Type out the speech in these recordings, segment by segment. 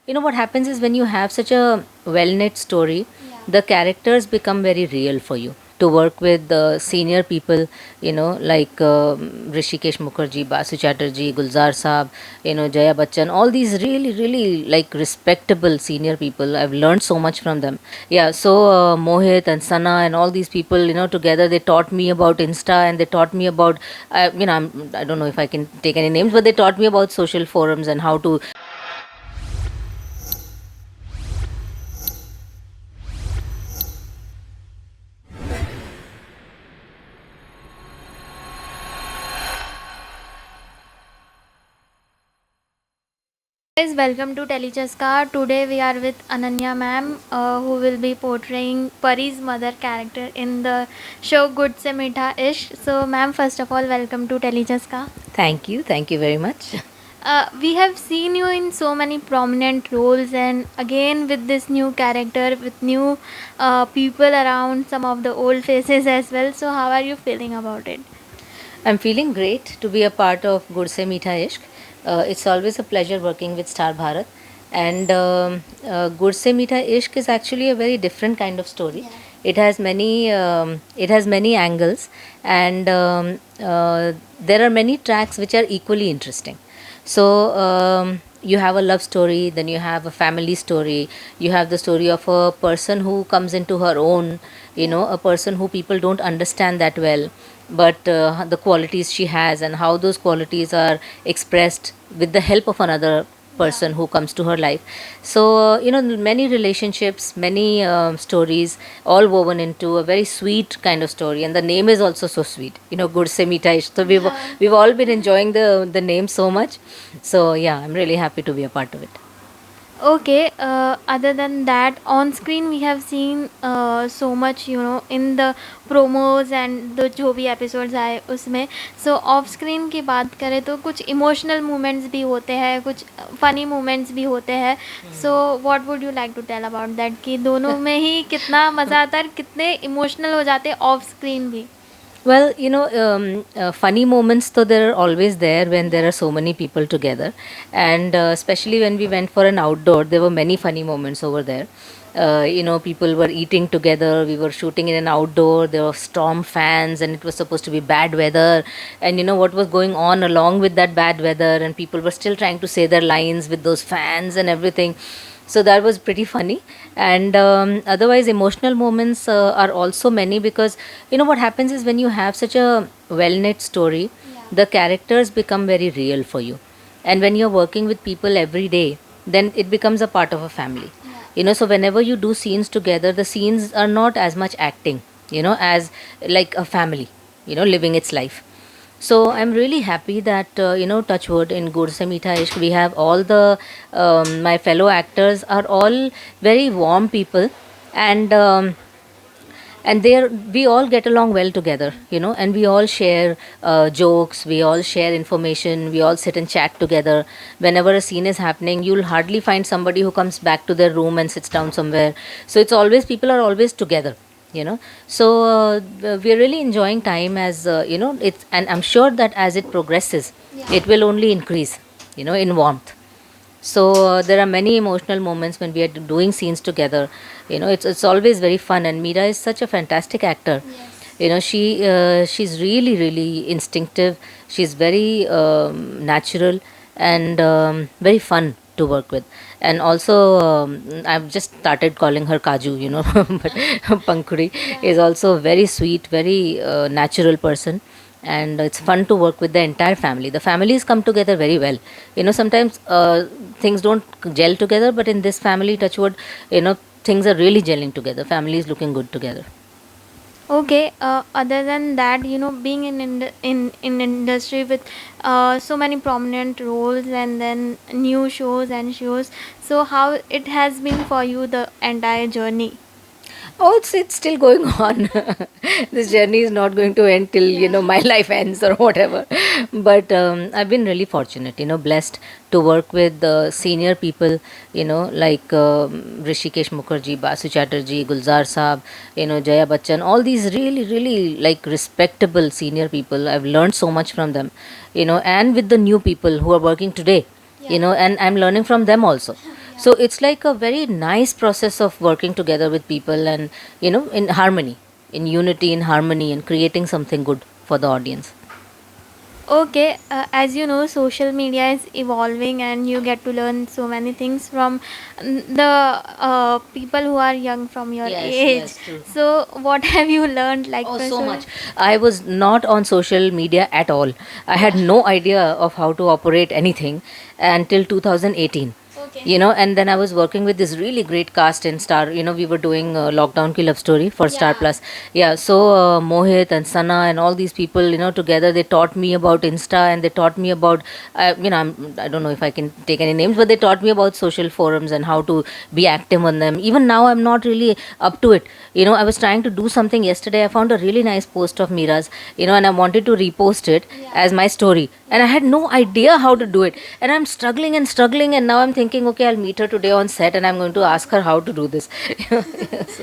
What happens is when you have such a well knit story, the characters become very real for you. To work with the senior people, like Rishikesh Mukherjee, Basu Chatterjee, Gulzar Saab, Jaya Bachchan, all these really, really like respectable senior people. I've learned so much from them. Yeah, so Mohit and Sana and all these people, together they taught me about Insta, and they taught me about, I don't know if I can take any names, but they taught me about social forums and how to. Guys, welcome to Telechaska. Today we are with Ananya ma'am, who will be portraying Pari's mother character in the show Good Se Meetha Ishq. So, ma'am, first of all, welcome to Telechaska. Thank you very much. We have seen you in so many prominent roles, and again with this new character, with new people around, some of the old faces as well. So, how are you feeling about it? I'm feeling great to be a part of Good Se Meetha Ishq. It's always a pleasure working with Star Bharat. And Good Se Meetha Ishq is actually a very different kind of story. It has many angles, and there are many tracks which are equally interesting. So you have a love story, then you have a family story, you have the story of a person who comes into her own, a person who people don't understand that well, but the qualities she has and how those qualities are expressed with the help of another person who comes to her life. So many relationships, many stories, all woven into a very sweet kind of story, and the name is also so sweet, Good Se Meetha Ishq. So we've all been enjoying the name so much. So yeah, I'm really happy to be a part of it. Okay, other than that, on screen we have seen so much, in the promos and the जो भी episodes आए उसमें. So off screen की बात करें तो कुछ emotional moments भी होते हैं, कुछ funny moments भी होते हैं. So what would you like to tell about that कि दोनों में ही कितना मज़ा आता है और कितने emotional हो जाते हैं off screen भी. Well, funny moments, though, they're always there when there are so many people together. And especially when we went for an outdoor, there were many funny moments over there. People were eating together. We were shooting in an outdoor. There were storm fans, and it was supposed to be bad weather. And what was going on along with that bad weather, and people were still trying to say their lines with those fans and everything. So that was pretty funny. And otherwise, emotional moments are also many, because what happens is when you have such a well knit story, the characters become very real for you. And when you're working with people every day, then it becomes a part of a family. So whenever you do scenes together, the scenes are not as much acting, as like a family, living its life. So I'm really happy that Touchwood in Good Se Meetha Ishq, we have all the my fellow actors are all very warm people, and we all get along well together, and we all share jokes, we all share information, we all sit and chat together. Whenever a scene is happening, you'll hardly find somebody who comes back to their room and sits down somewhere. So it's always, people are always together, so we're really enjoying time, as it's, and I'm sure that as it progresses, it will only increase, in warmth. So there are many emotional moments when we are doing scenes together. It's always very fun, and Meera is such a fantastic actor. She's really, really instinctive. She's very natural, and very fun to work with. And also, I've just started calling her Kaju, but Pankuri is also a very sweet, very natural person. And it's fun to work with the entire family. The families come together very well. Sometimes things don't gel together, but in this family, Touchwood, things are really gelling together. Family is looking good together. Okay, other than that, being in industry with so many prominent roles and then new shows and shows, so how it has been for you the entire journey? Oh, it's still going on. This journey is not going to end till my life ends or whatever. But I've been really fortunate, blessed to work with the senior people, like Rishikesh Mukherjee, Basu Chatterjee, Gulzar Saab, Jaya Bachchan, all these really, really like respectable senior people. I've learned so much from them, and with the new people who are working today, and I'm learning from them also. So it's like a very nice process of working together with people, and in harmony, in unity, in harmony, and creating something good for the audience. Okay, as you know, social media is evolving, and you get to learn so many things from the people who are young from your Yes, age. yes, true. So, what have you learned? Like, Oh, from so much. I was not on social media at all. I had no idea of how to operate anything until 2018. Okay. And then I was working with this really great cast in Star. We were doing Lockdown Ki Love Story for Star Yeah. Plus. Yeah, so Mohit and Sana and all these people, together they taught me about Insta, and they taught me about, I don't know if I can take any names, but they taught me about social forums and how to be active on them. Even now, I'm not really up to it. I was trying to do something yesterday. I found a really nice post of Mira's, and I wanted to repost it as my story. And I had no idea how to do it. And I'm struggling and struggling. And now I'm thinking, okay, I'll meet her today on set and I'm going to ask her how to do this. Yes.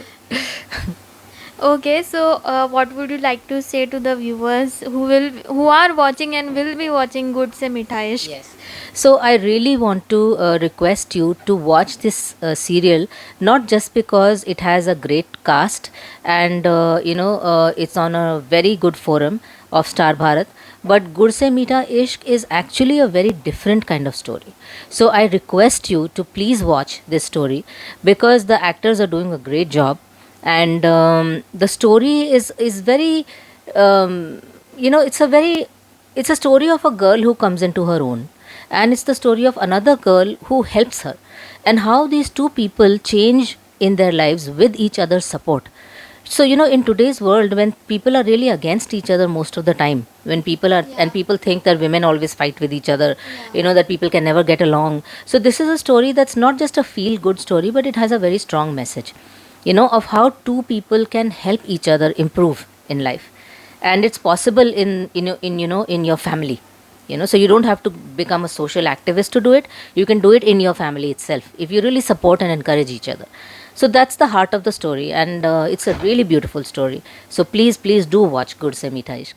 Okay, so what would you like to say to the viewers who are watching and will be watching Good Se Meetha Ishq? Yes. So I really want to request you to watch this serial, not just because it has a great cast, and it's on a very good forum of Star Bharat, but Gur Se Meetha Ishq is actually a very different kind of story. So I request you to please watch this story, because the actors are doing a great job, and the story is very it's a story of a girl who comes into her own, and it's the story of another girl who helps her, and how these two people change in their lives with each other's support. So in today's world, when people are really against each other most of the time, when people are and people think that women always fight with each other, that people can never get along. So this is a story that's not just a feel good story, but it has a very strong message, of how two people can help each other improve in life. And it's possible in your family. So you don't have to become a social activist to do it. You can do it in your family itself, if you really support and encourage each other. So that's the heart of the story, and it's a really beautiful story. So please do watch Good Se Meetha Ishq.